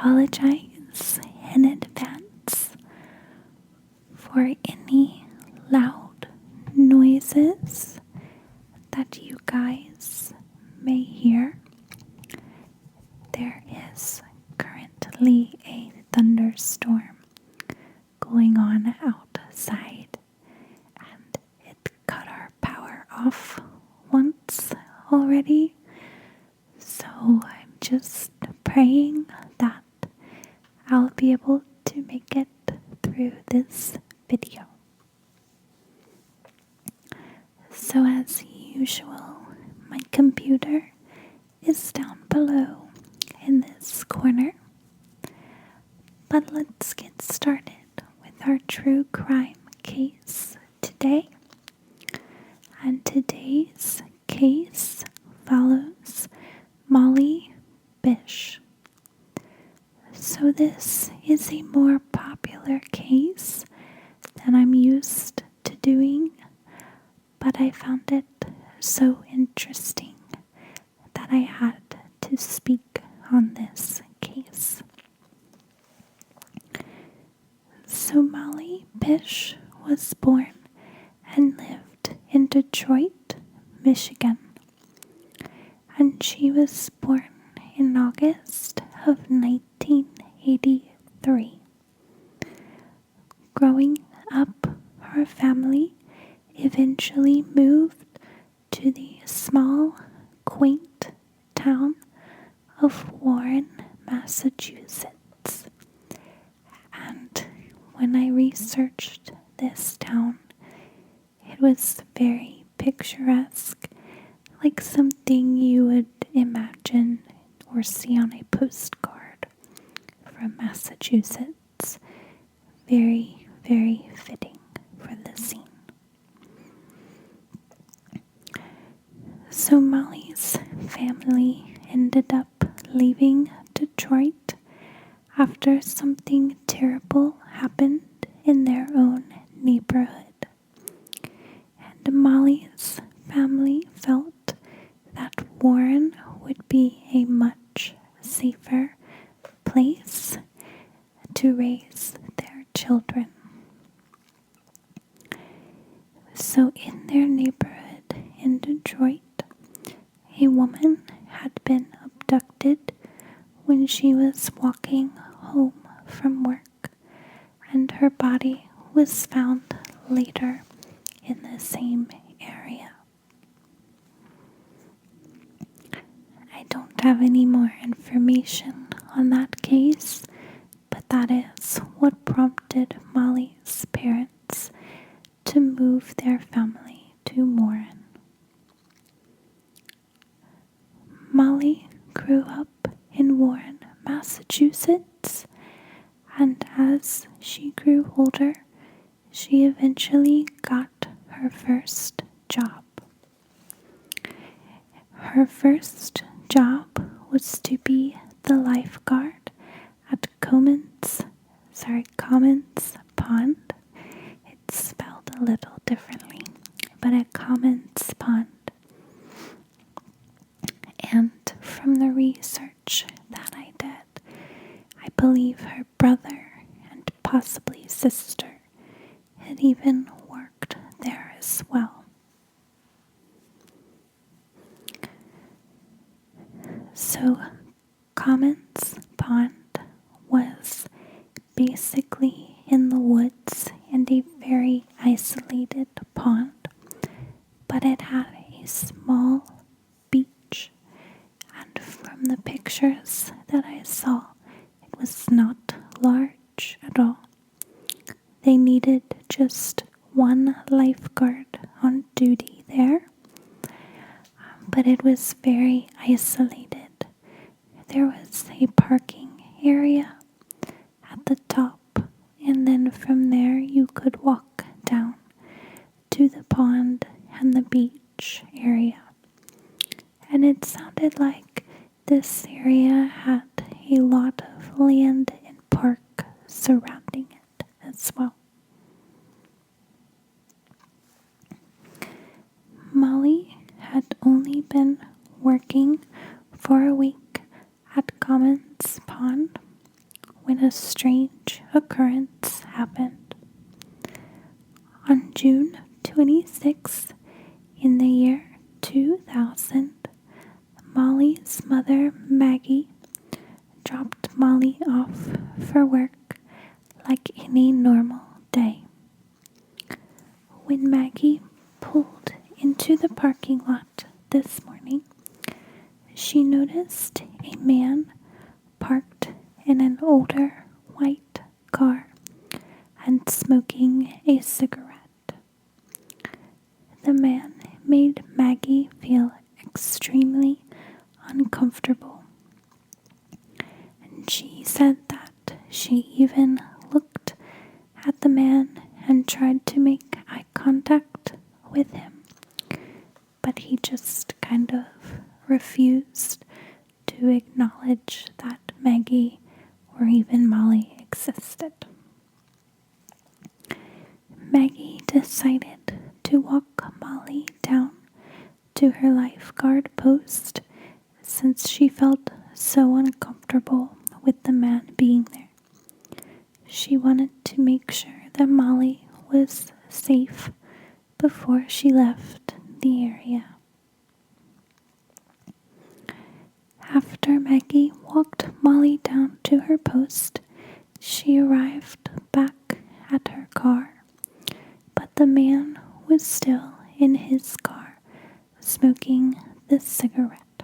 apologize in advance for any loud noises that you guys may hear. There is currently a thunderstorm going on outside, and it cut our power off once already. So I'm just praying that I'll be able to make it through this video. So as usual, my computer is down below in this corner. But let's get started with our true crime case today. And today's case follows Molly Bish. So this is a more popular case than I'm used to doing, but I found it so interesting that I had to speak on this case. So Molly Bish was born and lived in Detroit, Michigan, and she was born in August of 1983. Growing up, her family eventually moved to the small, quaint town of Warren, Massachusetts. And when I researched this town, it was very picturesque, like something you would imagine or see on a postcard from Massachusetts. Very, very fitting for the scene. So Molly's family ended up leaving Detroit after something terrible happened in their own neighborhood. And Molly's family felt that Warren would be a much safer place to raise their children. So in their neighborhood in Detroit, a woman had been abducted when she was walking home from work, and her body was found later in the same area. I don't have any more information on that case, but that is what prompted Molly's parents to move their family to Warren. Molly grew up in Warren, Massachusetts, and as she grew older, she eventually got her first job. Her first job was to be the lifeguard at Commons Pond. It's spelled a little differently, but at Commons Pond. And from the research that I did, I believe her brother and possibly sister had even worked there as well. So Commons Pond was basically in the woods and a very isolated pond, but it had a small beach, and from the pictures that I saw, it was not large at all. They needed just one lifeguard on duty there, but it was very isolated. There was a parking area at the top, and then from there you could walk down to the pond and the beach area. And it sounded like this area had a lot of land and park surrounding it as well. Molly had only been working for a week at Commons Pond, when a strange occurrence happened. On June 26th, in the year 2000, Molly's mother, Maggie, dropped Molly off for work like any normal day. When Maggie pulled into the parking lot this morning, she noticed a man parked in an older white car and smoking a cigarette. The man made Maggie feel extremely uncomfortable, and she said that she even looked at the man and tried to make eye contact with him, but he just kind of refused to acknowledge that Maggie or even Molly existed. Maggie decided to walk Molly down to her lifeguard post since she felt so uncomfortable with the man being there. She wanted to make sure that Molly was safe before she left the area. After Maggie walked Molly down to her post, she arrived back at her car, but the man was still in his car, smoking the cigarette.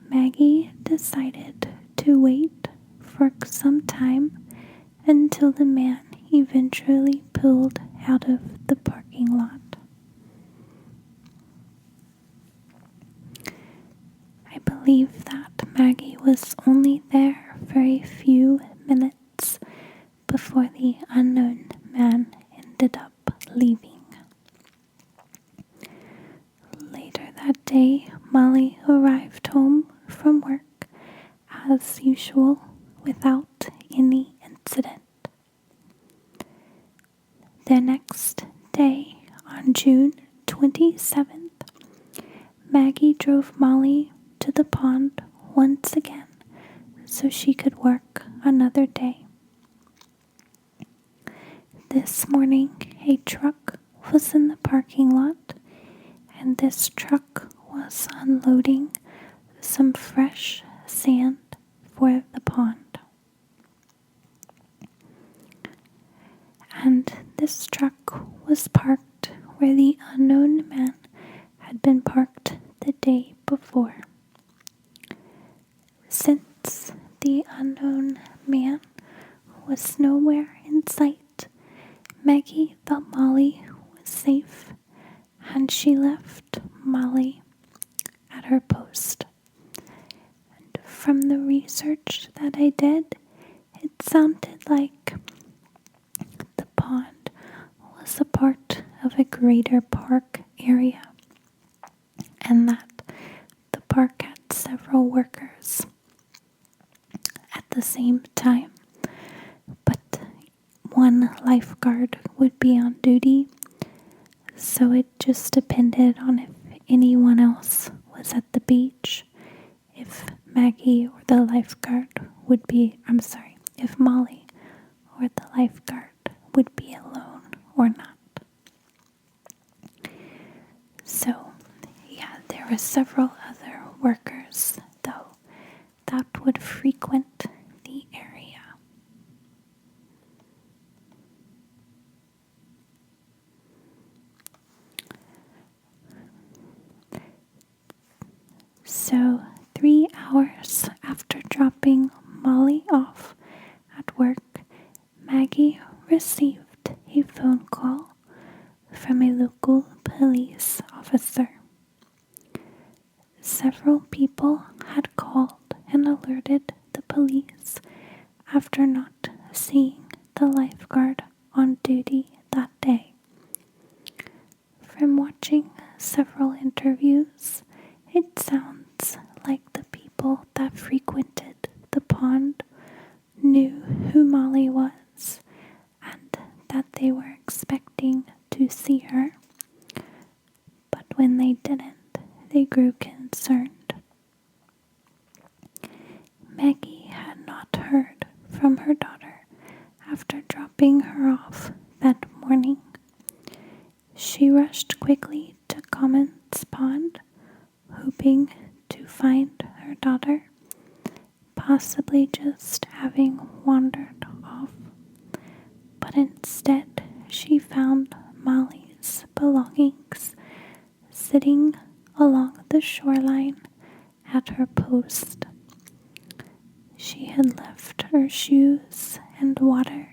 Maggie decided to wait for some time until the man eventually pulled out of the parking lot. I believe that Maggie was only there for a few minutes before the unknown man ended up leaving. Later that day, Molly arrived home from work as usual without any incident. The next day, on June 27th, Maggie drove Molly to the pond once again so she could work another day. This morning, a truck was in the parking lot, and this truck was unloading some fresh sand for the pond. And this truck was parked where the unknown man had been parked the day before. Since the unknown man was nowhere in sight, Maggie thought Molly was safe, and she left Molly at her post. And from the research that I did, it sounded like the pond was a part of a greater park area, and that the park had several workers at the same time, but one lifeguard would be on duty, so it just depended on if anyone else was at the beach, if Maggie or the lifeguard would be, if Molly or the lifeguard would be alone or not. So, yeah, there were several other workers, though, that would frequent the area. So, 3 hours after dropping Molly off at work, Maggie received a phone call from a local police officer. Several people had called and alerted the police after not seeing the lifeguard on duty that day. From watching several interviews, it sounds like the people that frequented the pond knew who Molly was and that they were expecting to see her. But when they didn't, they grew concerned. Maggie had not heard dropping her off that morning. She rushed quickly to Common's Pond, hoping to find her daughter, possibly just having wandered off. But instead, she found Molly's belongings sitting along the shoreline at her post. She had left her shoes and water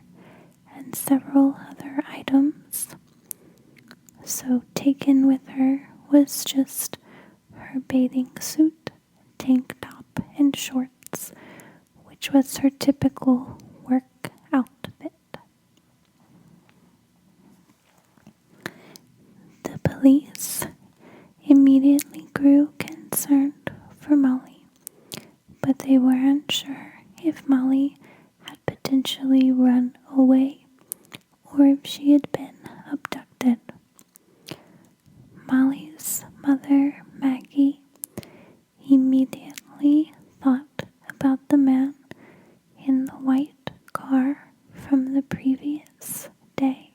and several other items, so taken with her was just her bathing suit, tank top, and shorts, which was her typical work outfit. The police immediately grew concerned for Molly, but they were unsure if Molly had potentially run away or if she had been abducted. Molly's mother, Maggie, immediately thought about the man in the white car from the previous day,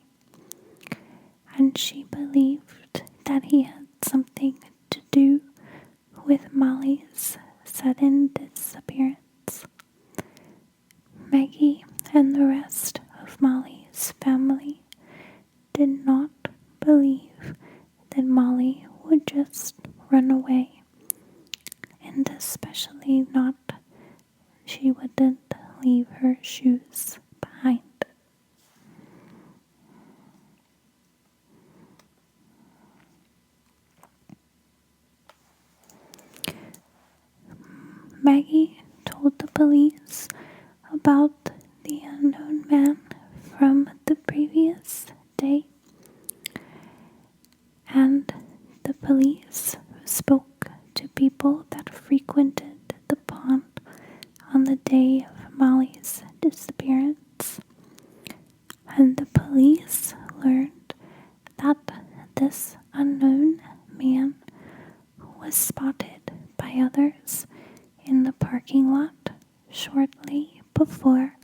and she believed that he had something to do with Molly's sudden disappearance. Maggie and the rest of Molly's family did not believe that Molly would just run away, and especially not she wouldn't leave her shoes behind. Maggie told the police about the unknown man from the previous day, and the police spoke to people that frequented the pond on the day of Molly's disappearance, and the police learned that this unknown man was spotted by others in the parking lot shortly before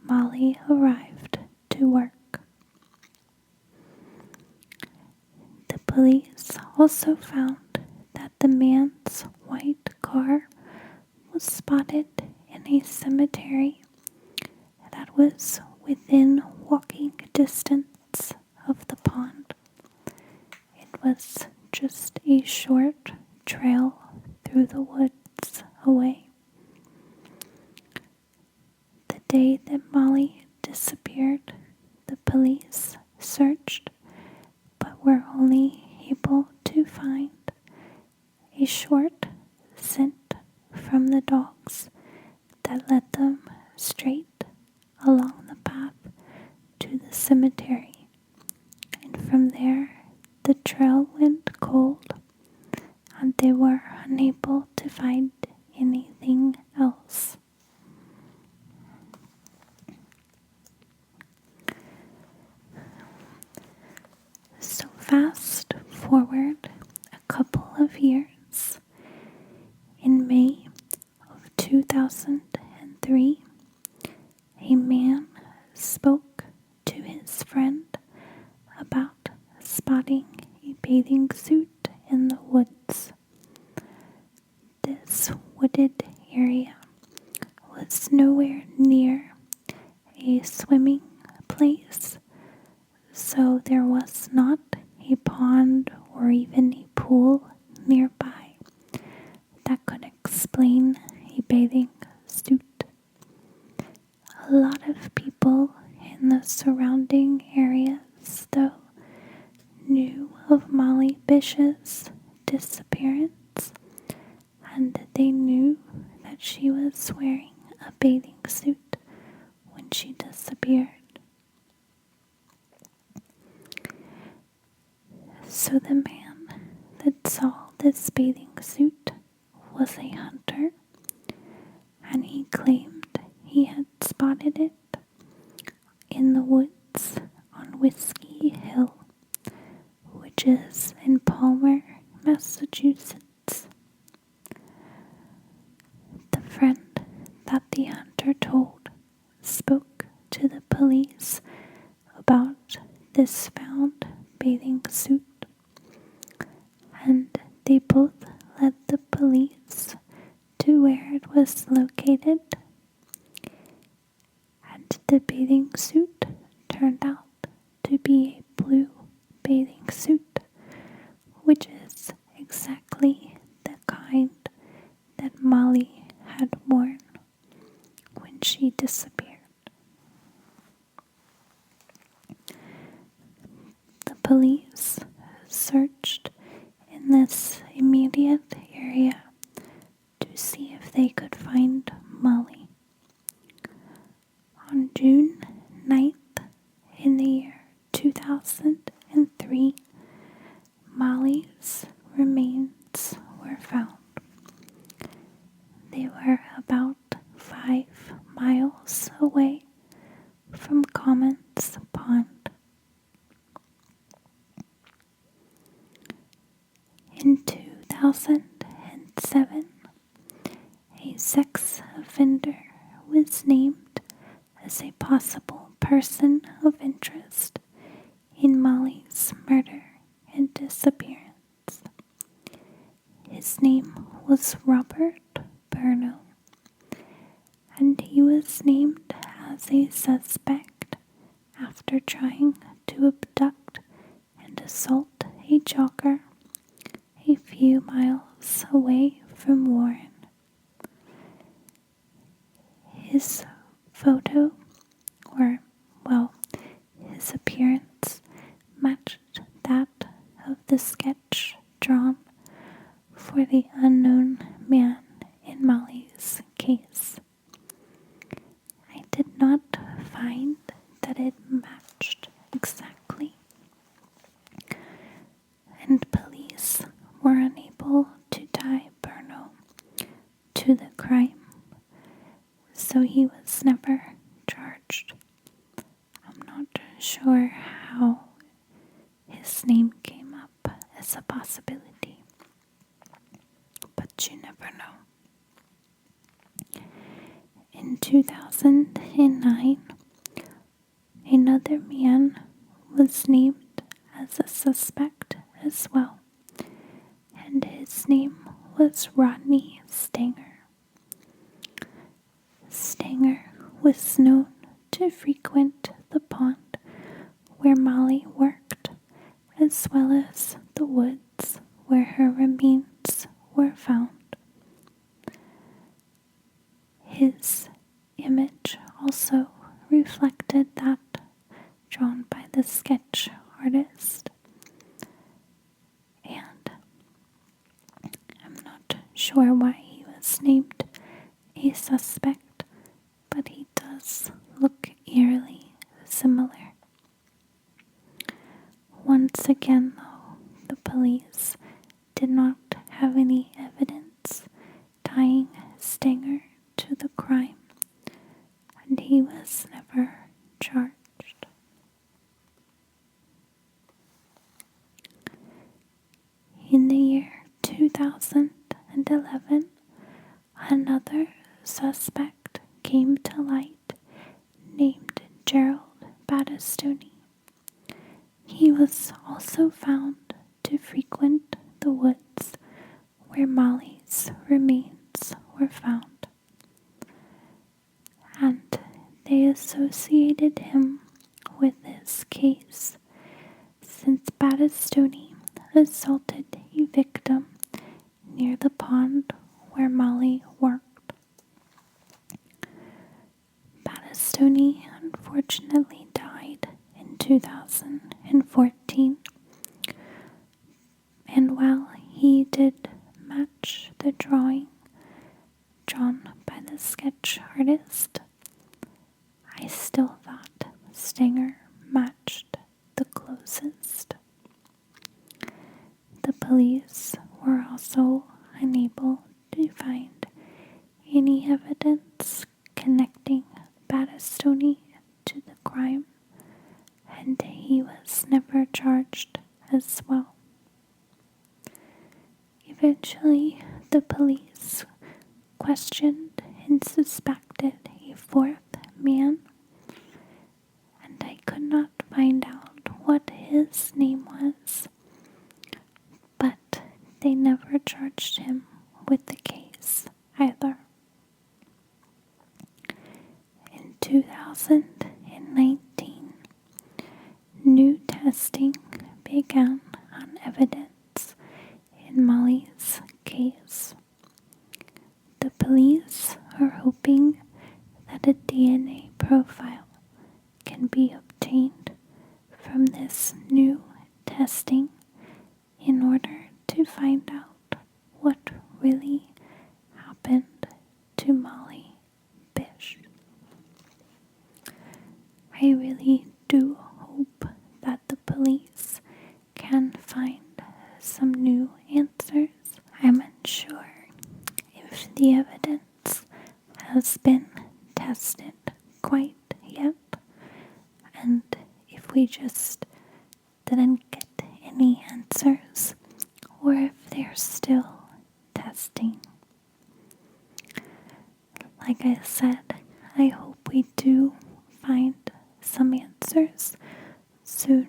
Molly arrived to work. The police also found that the man's white car was spotted in a cemetery that was within walking distance of the pond. It was just a short trail through the woods away. The day that Molly disappeared, the police searched, but were only able to find a short scent from the dogs that led them straight along the path to the cemetery. And from there, the trail went cold, and they were unable to find anything else. So fast forward a couple of years. In May of 2003, a man spoke to his friend about spotting a bathing suit in the woods. This wooded area was nowhere near a swimming place, so there was not a pond or even a pool nearby that could explain a bathing suit. A lot of people in the surrounding areas, though, knew of Molly Bish's disappearance, and they knew that she was wearing a bathing suit when she disappeared. So the man that saw this bathing suit was a hunter, and he claimed he had spotted it in the woods on Whiskey Hill, which is in Palmer, Massachusetts. The friend that the hunter told spoke to the police about this found bathing suit, and they both led the police to where it was located, and the bathing suit turned out to be a blue bathing suit, which is exactly the kind that Molly had worn when she disappeared. The police searched in this immediate area to see if they could find Molly. On June 9th, in the year 2003, Molly's remains were found. They were about 5 miles away from Commons Pond. In 2007, a sex offender was named as a possible person of interest in Molly's murder and disappearance. His name was Robert Burno, and he was named as a suspect after trying to abduct and assault a jogger a few miles away from Warren. His photo, his appearance matched that of the sketch drawn for the unknown man in Molly's case. I did not find that it matched exactly, and police were unable to tie Burno to the crime, so he was never charged. I'm not sure how his name came up as a possibility, but you never know. In 2009, another man was named as a suspect as well, and his name was Rodney Stanger. Stanger was known to frequent the pond where Molly worked, as well as the woods where her remains were found. His image also reflected that drawn by the sketch artist, and I'm not sure why he was named a suspect, but he does look eerily similar. Once again, though, the police did not have any evidence tying Stanger to the crime, and he was never charged. In the year 2011, another suspect came to light named Gerald Battistoni. He was also found to frequent the woods where Molly's remains were found, and they associated him with this case since Battistoni assaulted a victim near the pond where Molly worked. Battistoni unfortunately died in 2014, and while he did match the drawing drawn by the sketch artist, I still thought Stanger matched the closest. The police were also unable to find any evidence connecting Battistoni to the crime, and he was never charged as well. Eventually, the police questioned and suspected a fourth man, and I could not find 2019, new testing began on evidence in Molly's case. The police are hoping that a DNA profile can be obtained from this new testing in order to find out what really happened to Molly Bish. I really do hope that the police can find some new answers. I'm unsure if the evidence has been tested quite yet, and if we just didn't get any answers, or if they're still testing. Like I said, I hope we do find some answers soon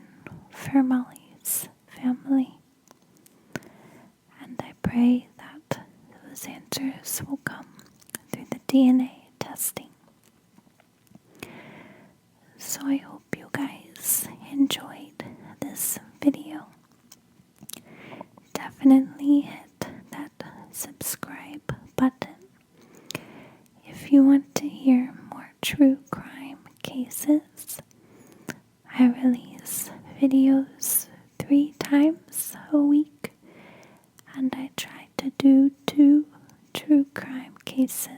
for Molly's family. And I pray that those answers will come through the DNA testing. So I hope you guys enjoyed this video. Definitely hit that subscribe button if you want to hear more true crime cases. I release videos 3 times a week, and I try to do 2 true crime cases